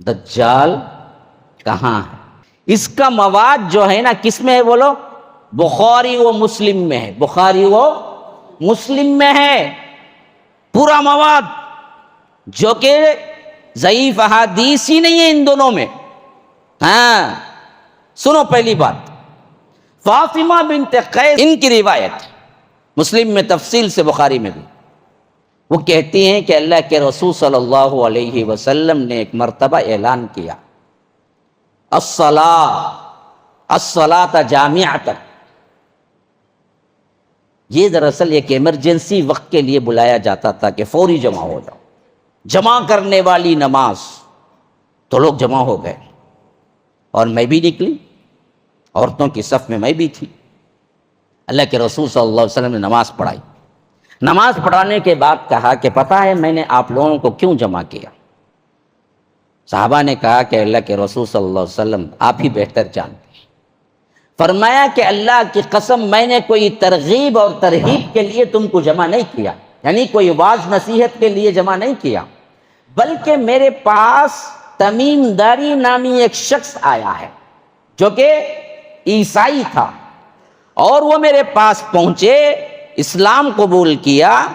دجال کہاں ہے؟ اس کا مواد جو ہے نا کس میں ہے بولو؟ بخاری و مسلم میں ہے، بخاری و مسلم میں ہے پورا مواد، جو کہ ضعیف احادیث ہی نہیں ہے ان دونوں میں۔ ہاں سنو، پہلی بات فاطمہ بنت قیس ان کی روایت مسلم میں تفصیل سے، بخاری میں بھی، وہ کہتی ہیں کہ اللہ کے رسول صلی اللہ علیہ وسلم نے ایک مرتبہ اعلان کیا الصلاۃ جامعۃ۔ یہ دراصل ایک ایمرجنسی وقت کے لیے بلایا جاتا تھا کہ فوری جمع ہو جاؤ، جمع کرنے والی نماز۔ تو لوگ جمع ہو گئے اور میں بھی نکلی، عورتوں کی صف میں میں بھی تھی۔ اللہ کے رسول صلی اللہ علیہ وسلم نے نماز پڑھائی۔ نماز پڑھانے کے بعد کہا کہ پتہ ہے میں نے آپ لوگوں کو کیوں جمع کیا؟ صحابہ نے کہا کہ اللہ کے رسول صلی اللہ علیہ وسلم آپ ہی بہتر جانتے ہیں۔ فرمایا کہ اللہ کی قسم میں نے کوئی ترغیب اور ترہیب کے لیے تم کو جمع نہیں کیا، یعنی کوئی واعظ نصیحت کے لیے جمع نہیں کیا، بلکہ میرے پاس تمیم داری نامی ایک شخص آیا ہے جو کہ عیسائی تھا، اور وہ میرے پاس پہنچے، اسلام قبول کیا،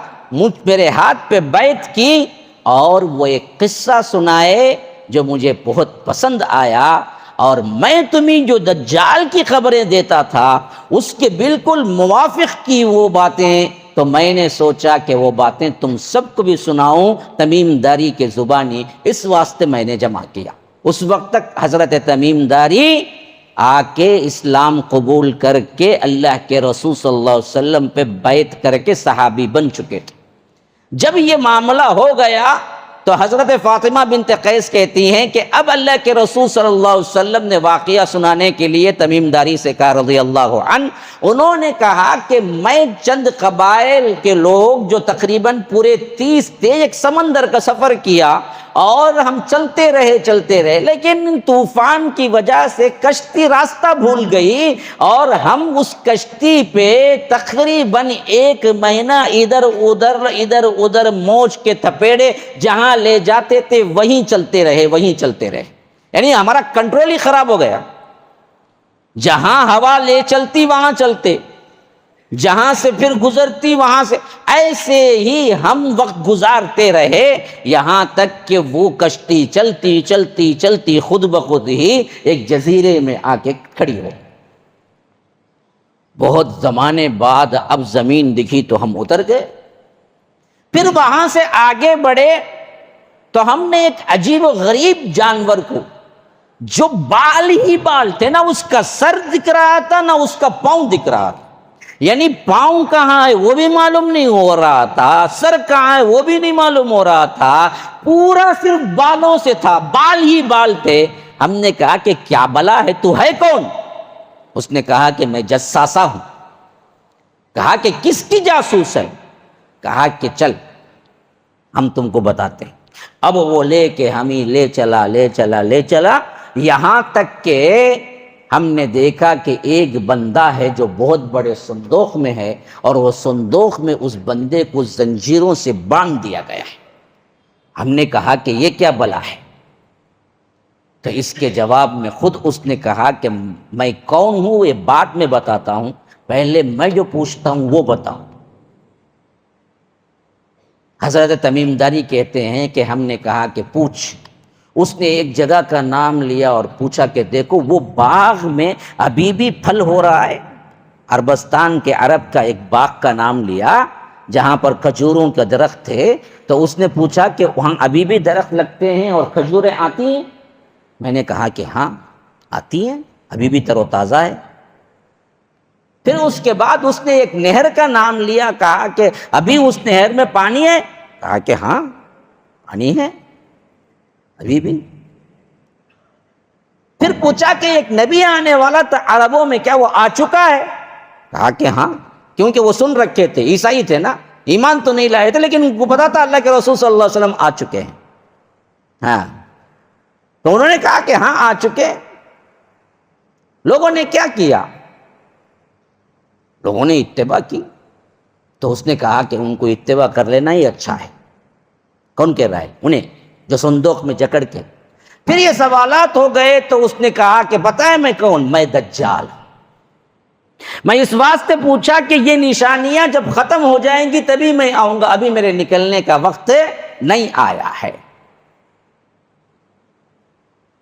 میرے ہاتھ پہ بیعت کی، اور وہ ایک قصہ سنائے جو مجھے بہت پسند آیا، اور میں تمہیں جو دجال کی خبریں دیتا تھا اس کے بالکل موافق کی وہ باتیں، تو میں نے سوچا کہ وہ باتیں تم سب کو بھی سناؤں تمیم داری کے زبانی، اس واسطے میں نے جمع کیا۔ اس وقت تک حضرت تمیم داری آ کے اسلام قبول کر کے اللہ کے رسول صلی اللہ علیہ وسلم پہ بیعت کر کے صحابی بن چکے تھے۔ جب یہ معاملہ ہو گیا تو حضرت فاطمہ بنت قیس کہتی ہیں کہ اب اللہ کے رسول صلی اللہ علیہ وسلم نے واقعہ سنانے کے لیے تمیم داری سے کہا رضی اللہ عنہ، انہوں نے کہا کہ میں چند قبائل کے لوگ جو تقریباً پورے 30 ایک سمندر کا سفر کیا، اور ہم چلتے رہے، لیکن طوفان کی وجہ سے کشتی راستہ بھول گئی، اور ہم اس کشتی پہ تقریباً 1 مہینہ ادھر ادھر موج کے تھپیڑے جہاں لے جاتے تھے وہیں چلتے رہے، یعنی ہمارا کنٹرول ہی خراب ہو گیا۔ جہاں ہوا لے چلتی وہاں چلتے، جہاں سے پھر گزرتی وہاں سے، ایسے ہی ہم وقت گزارتے رہے، یہاں تک کہ وہ کشتی چلتی خود بخود ہی ایک جزیرے میں آ کے کھڑی ہو۔ بہت زمانے بعد اب زمین دکھی تو ہم اتر گئے، پھر وہاں سے آگے بڑھے تو ہم نے ایک عجیب و غریب جانور کو، جو بال ہی بال تھے، نہ اس کا سر دکھ رہا تھا نہ اس کا پاؤں دکھ رہا تھا، یعنی پاؤں کہاں ہے وہ بھی معلوم نہیں ہو رہا تھا، سر کہاں ہے وہ بھی نہیں معلوم ہو رہا تھا، پورا صرف بالوں سے تھا، بال ہی بال تھے۔ ہم نے کہا کہ کیا بلا ہے، تو ہے کون؟ اس نے کہا کہ میں جساسہ ہوں۔ کہا کہ کس کی جاسوس ہے؟ کہا کہ چل ہم تم کو بتاتے ہیں۔ اب وہ لے کے ہمیں لے چلا یہاں تک کہ ہم نے دیکھا کہ ایک بندہ ہے جو بہت بڑے صندوق میں ہے، اور وہ صندوق میں اس بندے کو زنجیروں سے باندھ دیا گیا ہے۔ ہم نے کہا کہ یہ کیا بلا ہے؟ تو اس کے جواب میں خود اس نے کہا کہ میں کون ہوں یہ بعد میں بتاتا ہوں، پہلے میں جو پوچھتا ہوں وہ بتاؤں۔ حضرت تمیم داری کہتے ہیں کہ ہم نے کہا کہ پوچھ۔ اس نے ایک جگہ کا نام لیا اور پوچھا کہ دیکھو وہ باغ میں ابھی بھی پھل ہو رہا ہے۔ عربستان کے عرب کا ایک باغ کا نام لیا جہاں پر کھجوروں کے درخت تھے، تو اس نے پوچھا کہ وہاں ابھی بھی درخت لگتے ہیں اور کھجوریں آتی ہیں؟ میں نے کہا کہ ہاں آتی ہیں، ابھی بھی تر و تازہ ہے۔ پھر اس کے بعد اس نے ایک نہر کا نام لیا، کہا کہ ابھی اس نہر میں پانی ہے؟ کہا کہ ہاں پانی ہے ابھی بھی۔ پھر پوچھا کہ ایک نبی آنے والا تھا عربوں میں، کیا وہ آ چکا ہے؟ کہا کہ ہاں، کیونکہ وہ سن رکھے تھے، عیسائی تھے نا، ایمان تو نہیں لائے تھے، لیکن ان کو پتا تھا اللہ کے رسول صلی اللہ علیہ وسلم آ چکے ہیں۔ ہاں، تو انہوں نے کہا کہ ہاں آ چکے۔ لوگوں نے کیا کیا؟ لوگوں نے اتباع کی۔ تو اس نے کہا کہ ان کو اتباع کر لینا ہی اچھا ہے۔ کون کہہ رہا ہے؟ انہیں جو صندوق میں جکڑ کے۔ پھر یہ سوالات ہو گئے تو اس نے کہا کہ بتائیں میں کون؟ میں دجال۔ میں اس واسطے پوچھا کہ یہ نشانیاں جب ختم ہو جائیں گی تبھی میں آؤں گا، ابھی میرے نکلنے کا وقت نہیں آیا ہے۔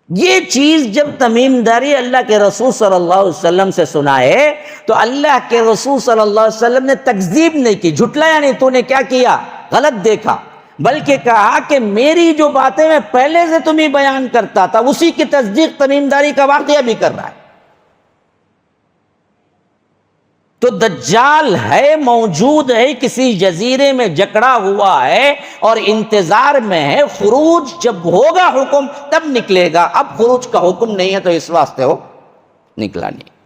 یہ چیز جب تمیم داری اللہ کے رسول صلی اللہ علیہ وسلم سے سنائے تو اللہ کے رسول صلی اللہ علیہ وسلم نے تکذیب نہیں کی، جھٹلایا نہیں، تو نے کیا کیا؟ غلط دیکھا، بلکہ کہا کہ میری جو باتیں میں پہلے سے تمہیں بیان کرتا تھا اسی کی تصدیق تمیم داری کا واقعہ بھی کر رہا ہے۔ تو دجال ہے، موجود ہے، کسی جزیرے میں جکڑا ہوا ہے اور انتظار میں ہے، خروج جب ہوگا حکم تب نکلے گا، اب خروج کا حکم نہیں ہے تو اس واسطے وہ نکلا نہیں۔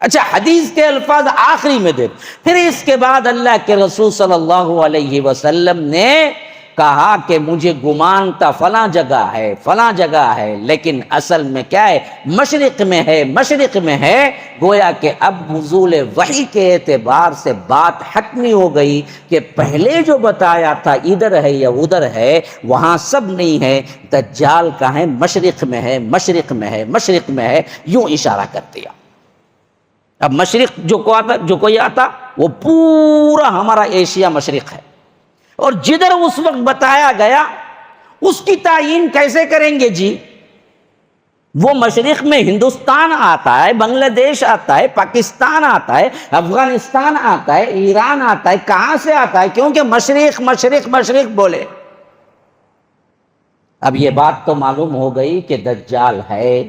اچھا، حدیث کے الفاظ آخری میں دیکھ، پھر اس کے بعد اللہ کے رسول صلی اللہ علیہ وسلم نے کہا کہ مجھے گمان تھا فلاں جگہ ہے، فلاں جگہ ہے، لیکن اصل میں کیا ہے؟ مشرق میں ہے، مشرق میں ہے۔ گویا کہ اب نزول وحی کے اعتبار سے بات حتمی ہو گئی کہ پہلے جو بتایا تھا ادھر ہے یا ادھر ہے، وہاں سب نہیں ہے، دجال کا ہے، مشرق میں ہے، مشرق میں ہے، مشرق میں ہے، یوں اشارہ کر دیا۔ اب مشرق جو کوئی آتا وہ پورا ہمارا ایشیا مشرق ہے، اور جدھر اس وقت بتایا گیا اس کی تعیین کیسے کریں گے جی؟ وہ مشرق میں ہندوستان آتا ہے، بنگلہ دیش آتا ہے، پاکستان آتا ہے، افغانستان آتا ہے، ایران آتا ہے، کہاں سے آتا ہے؟ کیونکہ مشرق مشرق مشرق بولے۔ اب یہ بات تو معلوم ہو گئی کہ دجال ہے،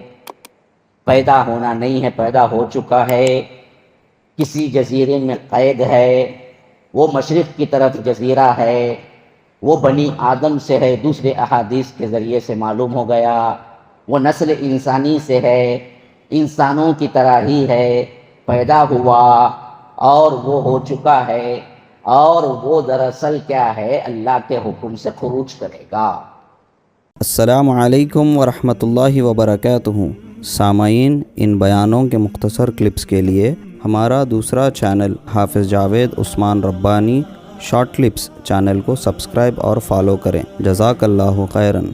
پیدا ہونا نہیں ہے، پیدا ہو چکا ہے، کسی جزیرے میں قید ہے، وہ مشرق کی طرف جزیرہ ہے، وہ بنی آدم سے ہے، دوسرے احادیث کے ذریعے سے معلوم ہو گیا، وہ نسل انسانی سے ہے، انسانوں کی طرح ہی ہے، پیدا ہوا اور وہ ہو چکا ہے، اور وہ دراصل کیا ہے؟ اللہ کے حکم سے خروج کرے گا۔ السلام علیکم ورحمۃ اللہ وبرکاتہ۔ سامعین، ان بیانوں کے مختصر کلپس کے لیے ہمارا دوسرا چینل حافظ جاوید عثمان ربانی شارٹ کلپس چینل کو سبسکرائب اور فالو کریں۔ جزاک اللہ خیراً۔